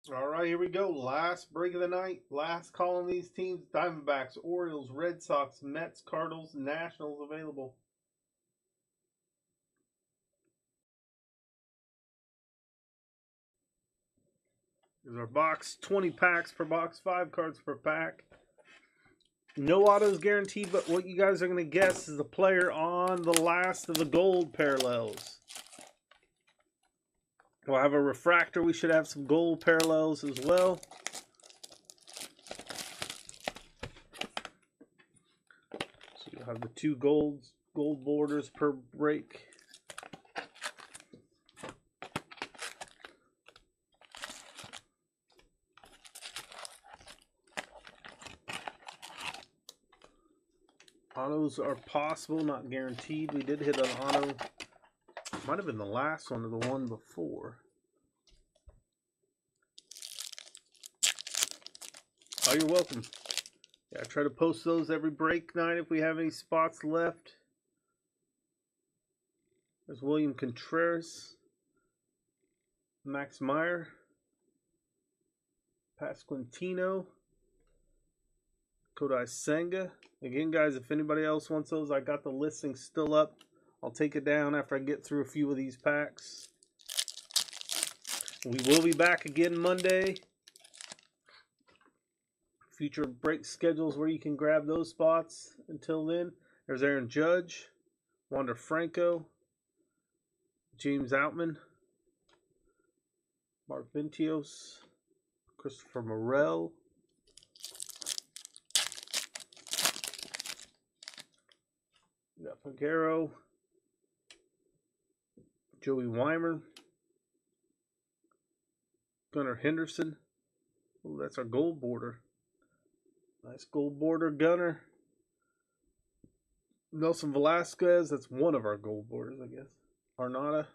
All right, here we go. Last break of the night. Last call on these teams. Diamondbacks, Orioles, Red Sox, Mets, Cardinals, Nationals available. Here's our box. 20 packs per box, 5 cards per pack. No autos guaranteed, but what you guys are going to guess is the player on the last of the gold parallels. We'll have a refractor. We should have some gold parallels as well. So you'll have the 2 gold borders per break. Autos are possible, not guaranteed. We did hit an auto. Might have been the last one or the one before. Oh, you're welcome. Yeah, I try to post those every break night if we have any spots left. There's William Contreras, Max Meyer, Pasquantino, Kodai Senga. Again, guys, if anybody else wants those, I got the listing still up. I'll take it down after I get through a few of these packs. We will be back again Monday. Future break schedules where you can grab those spots. Until then, there's Aaron Judge, Wander Franco, James Outman, Mark Vintios, Christopher Morel, we got Pagero, Joey Weimer, Gunnar Henderson. Oh, that's our gold border. Nice gold border Gunnar. Nelson Velasquez, that's one of our gold borders, I guess. Arnada.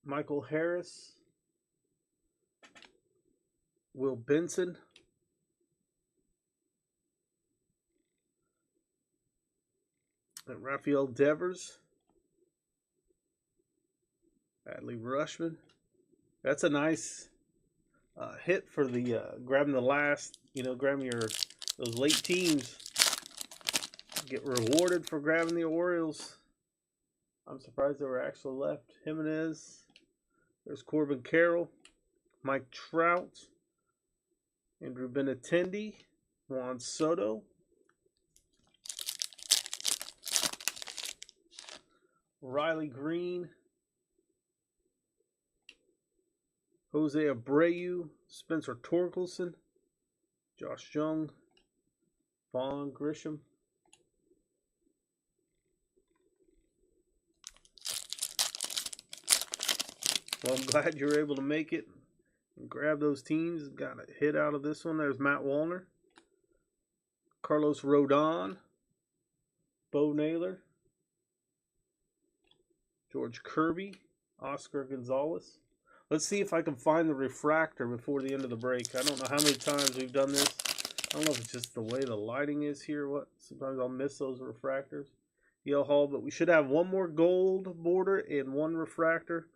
Michael Harris. Will Benson. And Rafael Devers. Adley Rushman. That's a nice hit for the grabbing the last, grabbing those late teams. Get rewarded for grabbing the Orioles. I'm surprised they were actually left. Jimenez. There's Corbin Carroll. Mike Trout. Andrew Benintendi. Juan Soto. Riley Green. Jose Abreu, Spencer Torkelson, Josh Jung, Vaughn Grisham. Well, I'm glad you were able to make it and grab those teams. Got a hit out of this one. There's Matt Wallner, Carlos Rodon, Bo Naylor, George Kirby, Oscar Gonzalez. Let's see if I can find the refractor before the end of the break. I don't know how many times we've done this. I don't know if it's just the way the lighting is here or what. Sometimes I'll miss those refractors. Yale Hall, but we should have one more gold border and one refractor.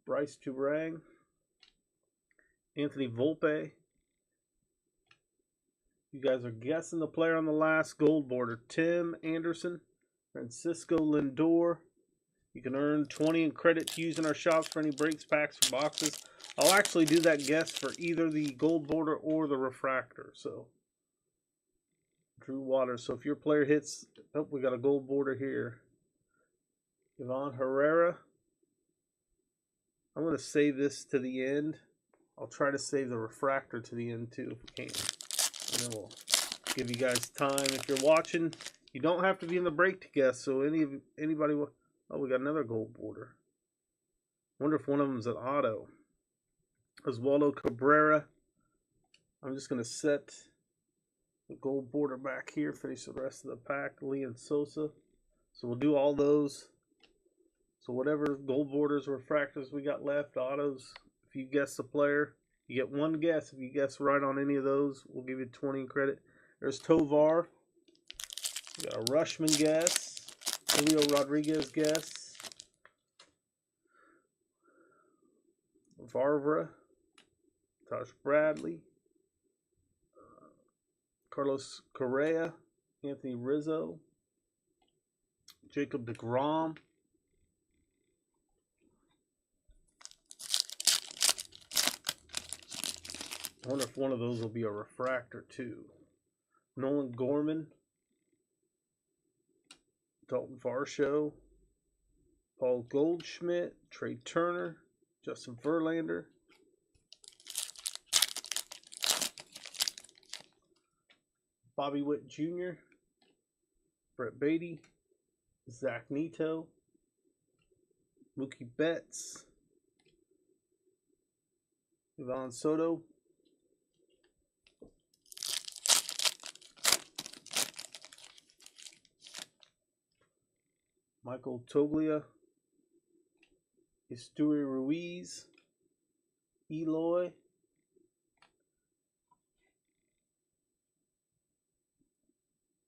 Bryce Turang. Anthony Volpe. You guys are guessing the player on the last gold border. Tim Anderson. Francisco Lindor. You can earn 20 in credit to use in our shops for any breaks, packs, or boxes. I'll actually do that guess for either the gold border or the refractor. So, Drew Waters. So if your player hits, oh, we got a gold border here. Ivan Herrera. I'm going to save this to the end. I'll try to save the refractor to the end too if we can. And then we'll give you guys time. If you're watching, you don't have to be in the break to guess. So anybody will. Oh, we got another gold border. Wonder if one of them is an auto. Oswaldo Cabrera. I'm just going to set the gold border back here. Finish the rest of the pack. Leon Sosa. So we'll do all those. So whatever gold borders, refractors we got left, autos. If you guess the player, you get one guess. If you guess right on any of those, we'll give you 20 in credit. There's Tovar. We got a Rushman guess. Julio Rodriguez guess. Varvra. Tosh Bradley. Carlos Correa. Anthony Rizzo. Jacob deGrom. I wonder if one of those will be a refractor too. Nolan Gorman. Dalton Varsho. Paul Goldschmidt. Trey Turner. Justin Verlander. Bobby Witt Jr. Brett Beatty. Zach Neto. Mookie Betts. Ivan Soto. Michael Toglia. Esteury Ruiz. Eloy.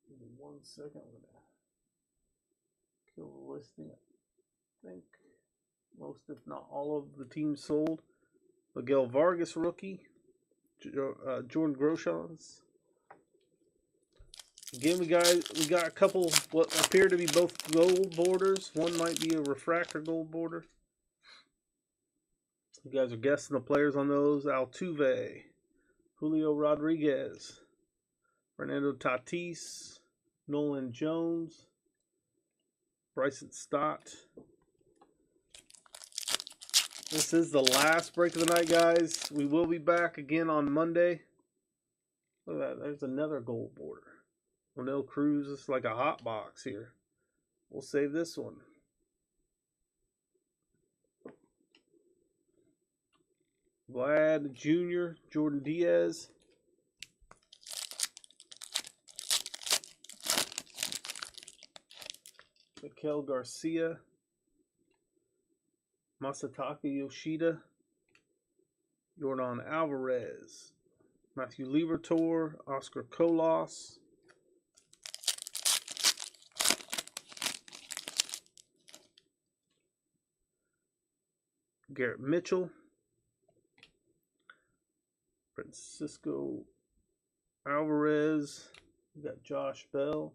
Give me 1 second. I'm going to kill the listing. I think most, if not all, of the teams sold. Miguel Vargas rookie. Jordan Groshans. Again, we got a couple what appear to be both gold borders. One might be a refractor gold border. You guys are guessing the players on those. Altuve, Julio Rodriguez, Fernando Tatis, Nolan Jones, Bryson Stott. This is the last break of the night, guys. We will be back again on Monday. Look at that. There's another gold border. O'Neill Cruz is like a hot box here. We'll save this one. Vlad Jr., Jordan Diaz. Miguel Garcia. Masataka Yoshida. Jordan Alvarez. Matthew Liberatore. Oscar Colas. Garrett Mitchell. Francisco Alvarez. We got Josh Bell.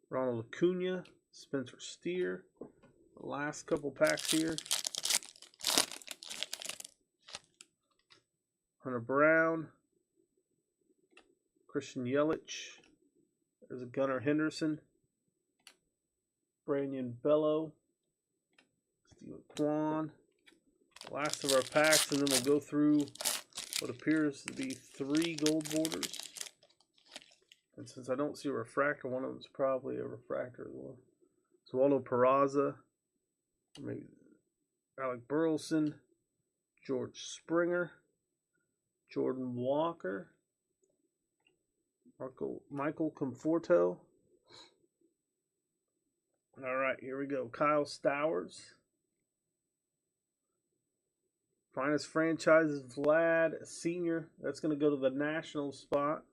Ronald Acuna. Spencer Steer. The last couple packs here. Hunter Brown. Christian Yelich. There's a Gunnar Henderson. Brandon Bello. Steven Kwan. Last of our packs, and then we'll go through what appears to be 3 gold borders. And since I don't see a refractor, one of them is probably a refractor as well. Oswaldo Peraza, maybe Alec Burleson, George Springer, Jordan Walker, Michael Conforto. All right, here we go. Kyle Stowers. Finest franchises, Vlad Sr. That's going to go to the national spot.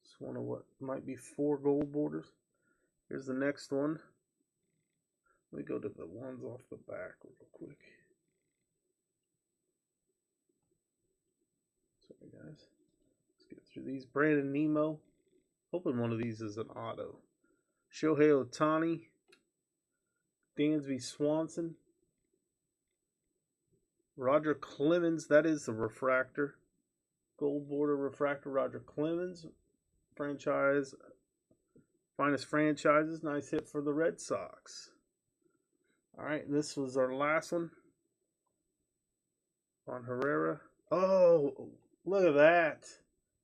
It's one of what might be 4 gold borders. Here's the next one. Let me go to the ones off the back real quick. Sorry, guys. Let's get through these. Brandon Nemo. Hoping one of these is an auto. Shohei Ohtani. Dansby Swanson. Roger Clemens, that is the refractor. Gold border refractor, Roger Clemens. Franchise, finest franchises. Nice hit for the Red Sox. All right, and this was our last one. On Herrera. Oh, look at that.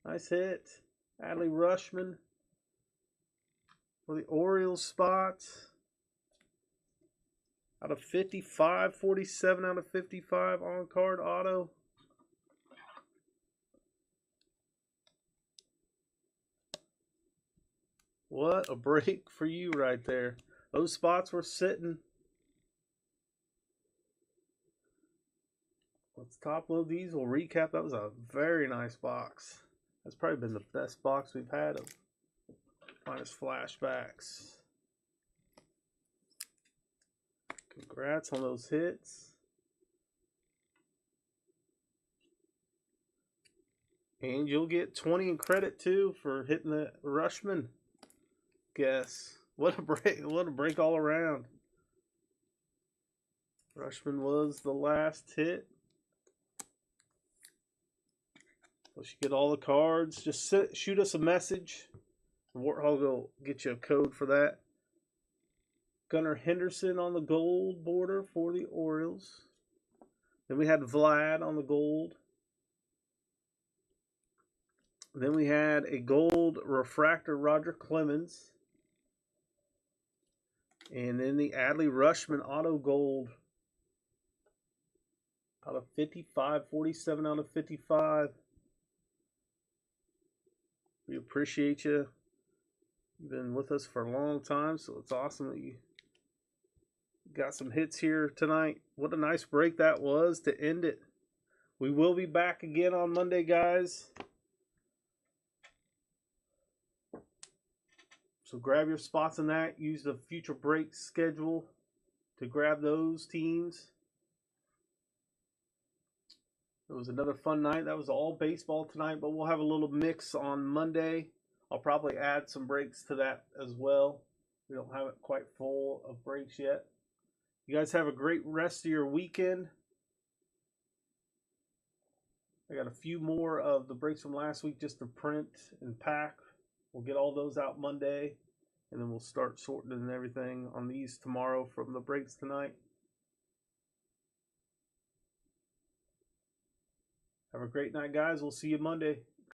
Nice hit. Adley Rushman for the Orioles spot. Out of 55, 47 out of 55 on-card auto. What a break for you right there. Those spots were sitting. Let's top load these. We'll recap. That was a very nice box. That's probably been the best box we've had of Nice flashbacks. Congrats on those hits. And you'll get 20 in credit too for hitting the Rushman. Guess. What a break all around. Rushman was the last hit. Once you get all the cards, just shoot us a message. Warthog will get you a code for that. Gunnar Henderson on the gold border for the Orioles. Then we had Vlad on the gold. Then we had a gold refractor Roger Clemens. And then the Adley Rushman auto gold out of 55, 47 out of 55. We appreciate you. You've been with us for a long time, so it's awesome that you got some hits here tonight. What a nice break that was to end it. We will be back again on Monday, guys. So grab your spots in that. Use the future break schedule to grab those teams. It was another fun night. That was all baseball tonight, but we'll have a little mix on Monday. I'll probably add some breaks to that as well. We don't have it quite full of breaks yet. You guys have a great rest of your weekend. I got a few more of the breaks from last week just to print and pack. We'll get all those out Monday, and then we'll start sorting and everything on these tomorrow from the breaks tonight. Have a great night, guys. We'll see you Monday.